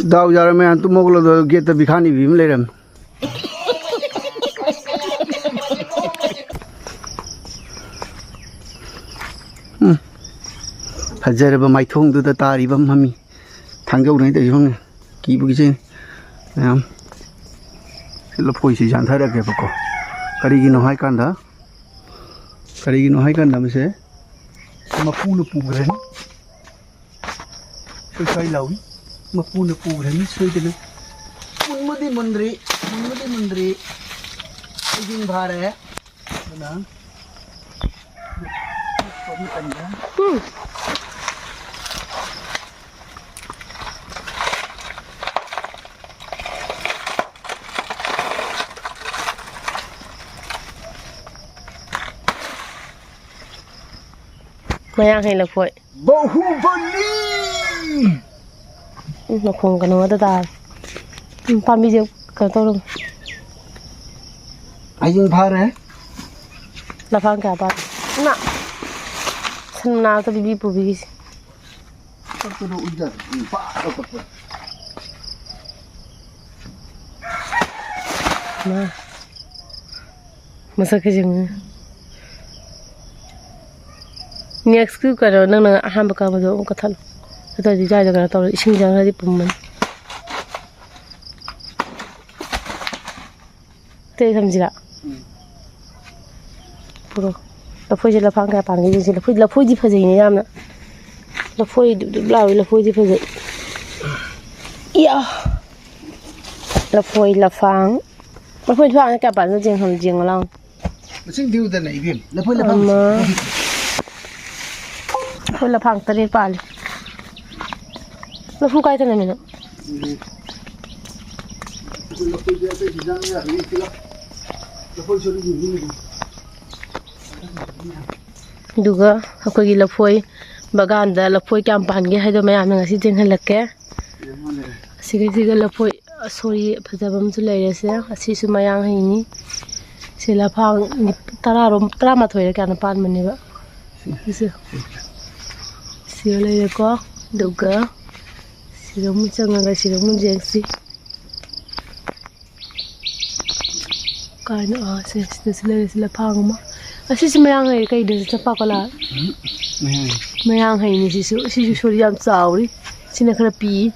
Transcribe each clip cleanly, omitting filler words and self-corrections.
दाव यार मैं तुम मोगलो दो गेट बिखानी भी मिले रम फजर ब माइथोंग दु तारी बम मम्मी थांगौ नहीं तो जोंग की बुगी हम लफोई से जानथार के बको करिगिनो हाय कांदा मसे मपून पुग्रन सोई लावी मपून पुग्रन सोईदन मुनमदि मंद्री इजिन भारे ना कोमी कंजा Mayang hay lafoi. Bahubali. Nakong ka naman tatal. Pamijay ka tolong. Ayun pare. Lafang ka pa. Na. San na to bibi po bigis. Pagtulo udar. Pa. Na. Masa ka jeng. Next ku karo nang aham ka mo do ka thal to di ja ja to ising jang di pumman te samjira puro la foi la phang ka pan gi la foi di phajai ne yamna la foi du blawi la foi di phajai ya la foi la phang ka pan no jeng ham jeng lang Masing diu da nai bim. La phoi la phang. Phoi la phang tare pa le. La phu kai ta na me no. La phoi dia te jang ya ri tila. La phoi chori ni ni. Duga akoi gi la phoi bagan da la phoi kyam pan ge haido mayam nga si jeng halakke. Siga la phoi sori phajabam su lai se asi su mayang hai ni. Sila phang tara ma thoi ka na pan mani ba. Sila lai ko duga sila mu changa ga sila mu jeng si. Kai na se sila phang ma. Asi su mayang hai kai de sa pa ko la. Mayang hai ni si su sori yam chauri. Sina khara pi.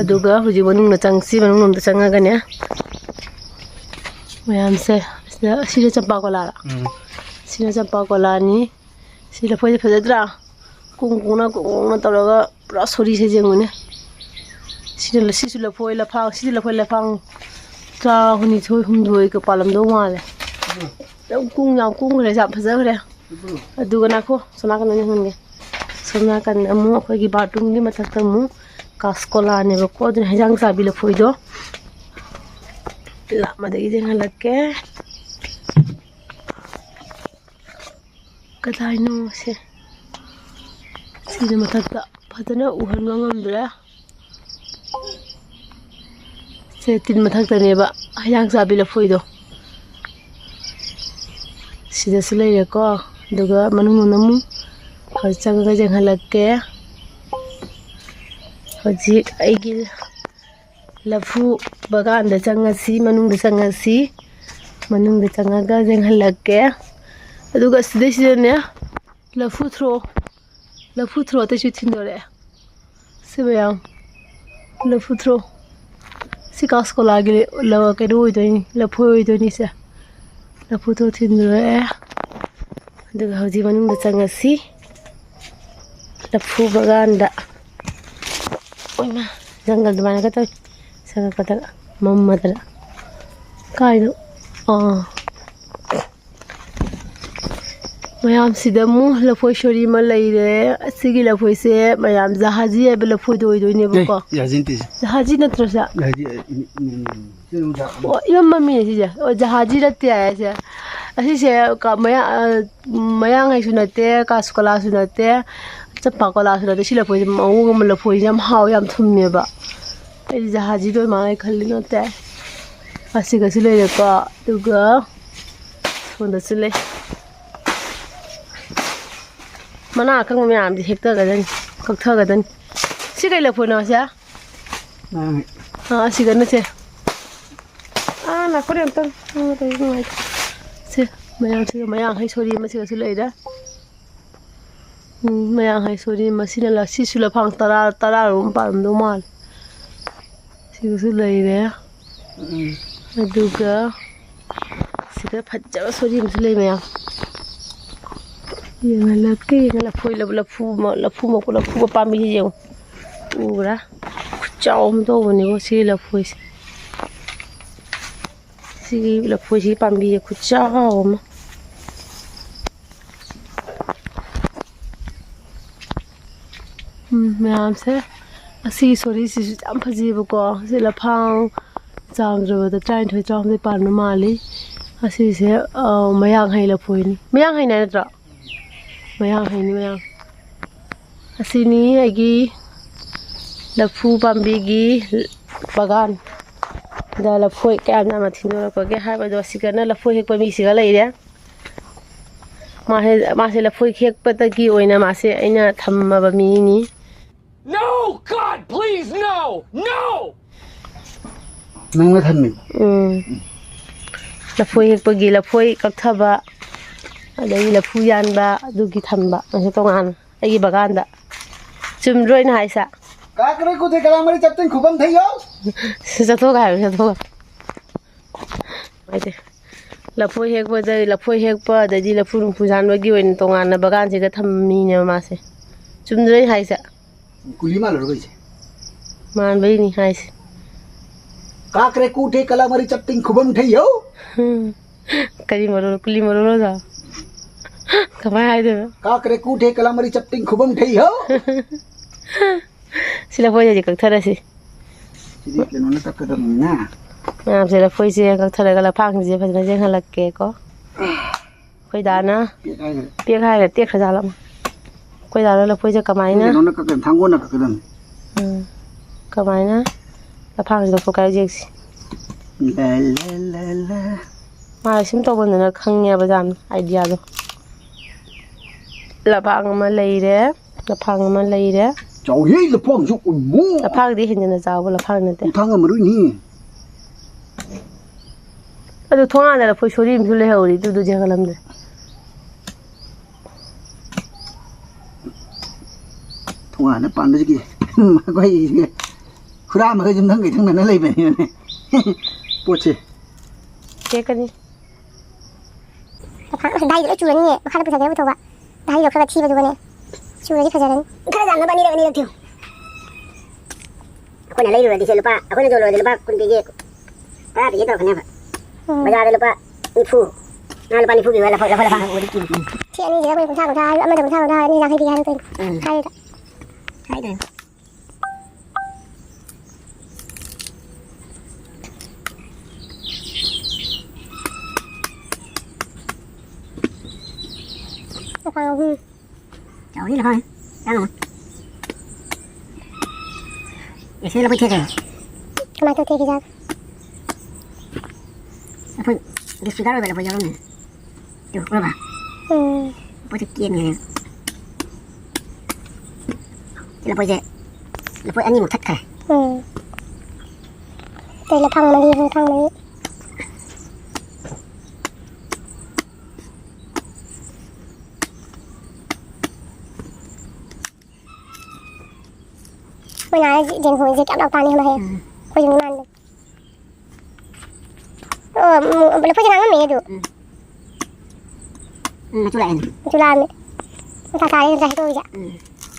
Aduga huji manung na changsi manung nom ta changa ga ne. Mayam se sila champa ko la. Sila champa ko la ni sila phoi phajadra kunguna tawraga pura sori se jengune sila sila phoi la phang cha huni thoi hum dhoi ka palam do male dam kung re ja phaja re aduga na ko sona kan ni hunge sona kan amu khoi gi batung ni mathak ta mu kaskola ne ba ko din hajang sa bi la phoi do la ma de gi jeng halakke kadai no se sila mathakta phajana uhan ngam se tin mathakta ne ba hayang sa bi la foi do sida sulai re ko duga manung namu khachang ga jeng halakke hoji aigi lafu bagan da changasi manung da changa ga jeng halakke aduga sida ne lafu thro te chu thindore sibayang lafu thro sikas ko lagi lawa ke do idoi lafu idoi se lafu thro thindore aduga hoji manung da changasi lafu baganda oima jangal dumana ka ta sanga kata mamma tara kai do mayam sidamu la foi shori ma laire sigi la foi se mayam zahaji e la foi doi ne ko Yazinte. zahaji na trosa Gaji o imam mami ne ja o zahaji ratte aya se asi se ka maya ngai sunate ka skola sunate chappa kola sunate sila foi ma ngam la foi yam haw yam thumme ba ai zahaji doi ma ngai khalli no te asi ga sile ko duga sonda sile mana kang me am hekta ga dan kaktha ga dan si kai la phona sa ꯑꯁꯤꯒꯅ ꯁꯦ ꯂꯥꯛꯄꯗꯤ ꯑꯝꯇꯪ ꯅꯨꯡꯉꯥꯏꯇꯦ ꯁꯦ ꯃꯌꯥꯝꯁꯤꯒ ꯃꯌꯥꯡ ꯁꯣꯔꯤ ꯃꯁꯤꯒꯁꯨ ꯂꯩꯔꯦ ꯃꯌꯥꯡ ꯁꯣꯔꯤ ꯃꯁꯤꯅ ꯁꯤꯁꯨ ꯂꯐꯥꯡ 10ꯔꯣꯝ ꯄꯥꯔꯝꯗꯧ ꯃꯥꯜꯂꯦ ꯁꯤꯒꯁꯨ ꯂꯩꯔꯦ ꯑꯗꯨꯒ ꯁꯤꯒ ꯐꯖꯕ ꯁꯣꯔꯤ ꯑꯃꯁꯨ ꯂꯩ ꯃꯌꯥꯝ ꯌꯦꯡꯍꯜꯂꯛꯀꯦ ꯂꯐꯨ ꯃꯄꯨ ꯄꯥꯝꯕꯤꯁꯤ ꯌꯦꯡꯉꯨ ꯎꯕ꯭ꯔꯥ ꯈꯨꯆꯥꯎ ꯑꯃ ꯇꯧꯕꯅꯤꯀꯣ ꯁꯤꯒꯤ ꯂꯐꯣꯏꯁꯦ ꯁꯤꯒꯤ ꯂꯐꯣꯏꯁꯤꯒꯤ ꯄꯥꯝꯕꯤꯁꯦ ꯈꯨꯆꯥꯎ ꯑꯃ ꯃꯌꯥꯝꯁꯦ ꯑꯁꯤꯒꯤ ꯁꯣꯔꯤꯁꯤꯁꯨ ꯌꯥꯝ ꯐꯖꯩꯕꯀꯣ ꯁꯤ ꯂꯐꯥꯡ ꯆꯥꯎꯗ꯭ꯔꯕꯗ 23-24 ꯄꯥꯟꯕ ꯃꯥꯜꯂꯤ ꯑꯁꯤꯁꯦ ꯃꯌꯥꯡꯍꯩ ꯂꯐꯣꯏꯅꯤ ꯃꯌꯥꯡꯍꯩ ꯅꯠꯇ꯭ꯔꯣ ꯃꯌꯥꯡꯍꯩꯅꯤ ꯃꯌꯥꯝ ꯑꯁꯤꯅꯤ ꯑꯩꯒꯤ ꯂꯐꯨ ꯄꯥꯝꯕꯤꯒꯤ ꯕꯒꯥꯟ ꯗ ꯂꯐꯣꯏ ꯀꯌꯥꯝ ꯌꯥꯝꯅ ꯊꯤꯟꯗꯣꯔꯛꯄꯒꯦ ꯍꯥꯏꯕꯗꯣ ꯑꯁꯤꯒꯅ ꯂꯐꯣꯏ ꯍꯦꯛꯄ ꯃꯤꯁꯤꯒ ꯂꯩꯔꯦ ꯃꯥꯁꯦ ꯂꯐꯣꯏ ꯍꯦꯛꯄꯗꯒꯤ ꯑꯣꯏꯅ ꯃꯥꯁꯦ ꯑꯩꯅ ꯊꯝꯃꯕ ꯃꯤꯅꯤ No, God, please, no, no. ꯅꯪꯅ ꯊꯝꯃꯤ ꯂꯐꯣꯏ ꯍꯦꯛꯄꯒꯤ ꯂꯐꯣꯏ ꯀꯛꯊꯕ ꯑꯗꯒꯤ ꯂꯐꯨ ꯌꯥꯟꯕ ꯑꯗꯨꯒꯤ ꯊꯝꯕ ꯃꯁꯤ ꯇꯣꯉꯥꯟꯅ ꯑꯩꯒꯤ ꯕꯒꯥꯟꯗ ꯆꯨꯝꯗ꯭ꯔꯣ ꯑꯩꯅ ꯍꯥꯏꯁꯦ काकरे को थे कलामरी चप्पन खुबम थे यो चथोगा है चथोगा माइते लफोई हेकपा अददी लफु नुफु जानबगी ओइन तोंगाना बगान से थम्मीने मासे चुमद्रै हाइसा कुली माल रोइसे मान बई नि हाइसे काकरे को थे कलामरी चप्पन खुबम थे यो करी मरो कुली मरो रो जा कमाय हाइ दे काकरे को थे कलामरी चप्पन खुबम थे यो सिला फोय जे कथरसी सिदि केनोने तकदमना मैम से फोय से कथरगा ला फांग जे फजना जे हलक्के को कोई दाना पे खाय ते खजाला कोई दाना ला फोय जे कमाइना केनोने ककन थांगोना ककदम कमाइना ला फांग जे फोकाय जेक्सी ला ला ला ला मा सिम तोबनना खंगे बजान आइडिया दो ला फांग मा लेइरे ला फांग मा लेइरे चाउ हे लफोंग जो मो लफांग दि हिंजना चाव लफांग नते थांग मरुइ नि अदु थोंगा दला फोय सोरी मिसु ले हौरी तु जे गलम दे थोंगा न पांद जगी गई खुरा म गजम थंग थंग न लई बनि ने पोचे के कनी दाई दे चुरनी ने खाना पैसा दे बतवा दाई लोग का छी बजने चुरनी खजारन खरा जानना बनी रवनी रथियो कोने लई रो दिसे लुपा कोने जो रो दे लुपा कुन के पा दे तो खने बाजार दे लुपा निफु ना लुपा निफु भी वाला फला फला ओरी की थियानी जे कोई कुथा कुथा अमे कुथा कुथा नि राखै दिया कोई हाय दे Apa Cháu đi là thôi, đang rồi. Để xem là phải thiệt rồi. Cái mai tôi thiệt thì sao? Là phải, cái sự đó rồi là phải giao này. Được rồi bà. Phải thực hiện này. Là phải ăn như một thất cả. Đây là thằng mà đi, thằng mà đi. Bây giờ điện hồi dịch đầu tàn đi mà hay coi chúng ăn được bây giờ phải ăn mì được chú làm ta xài ra tôi vậy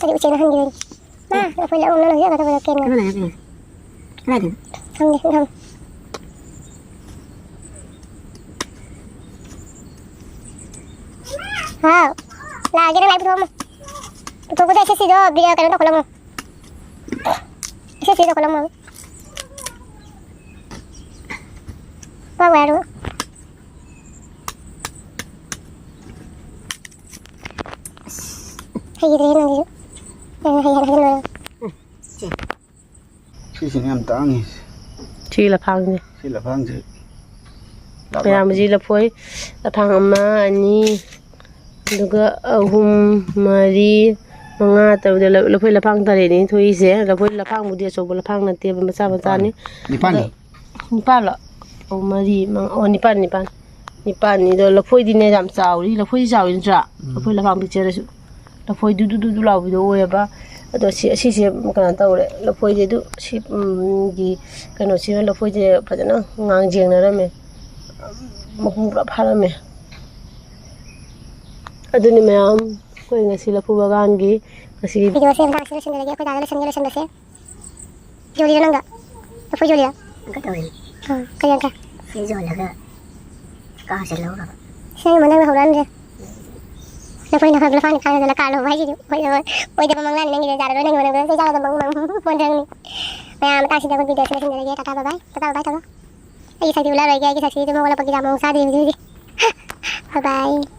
cái điều trên nó hơn gì mà nó phải là ông nó nói rất là tôi kêu cái này được không đi không hả là cái này không tôi có thể xem video video cái đó có làm Ese sí lo colamos. Va bueno. Hay gì đấy nó hay Chị em tang ni. Chi là phang ni. Chị là phang chị. Mera mji la phoi la phang amma ani duga ahum mari manga taru de la phoi la phang tare ni thoi se la phoi la phang mu dia so la phang na te ba macha ni nipan la o mari mang o nipan ni do la phoi di ne jam chauri la phoi chauri tra la phoi la phang picture su la phoi du la bi do ya ba ado si kana tawre la phoi je du si gi kano si la phoi je phajana ngang jeng na ra me mahung pra phara me aduni mayam koi ngasi la phu bagan gi ngasi video se da selection de lagi ko da selection de se joli nanga to foi joli ka to ni ka yang ka se joli ka se lo ka se mana na horan je na foi na ka la fan ka na ka lo vai ji foi de manglan ngi de jara do ngi mana se jara da mang pon jang ni mayam ta si da ko video selection de lagi tata bye bye ta ai sai di ular ai ga ki sai di mo wala pagi da mo sa di bye bye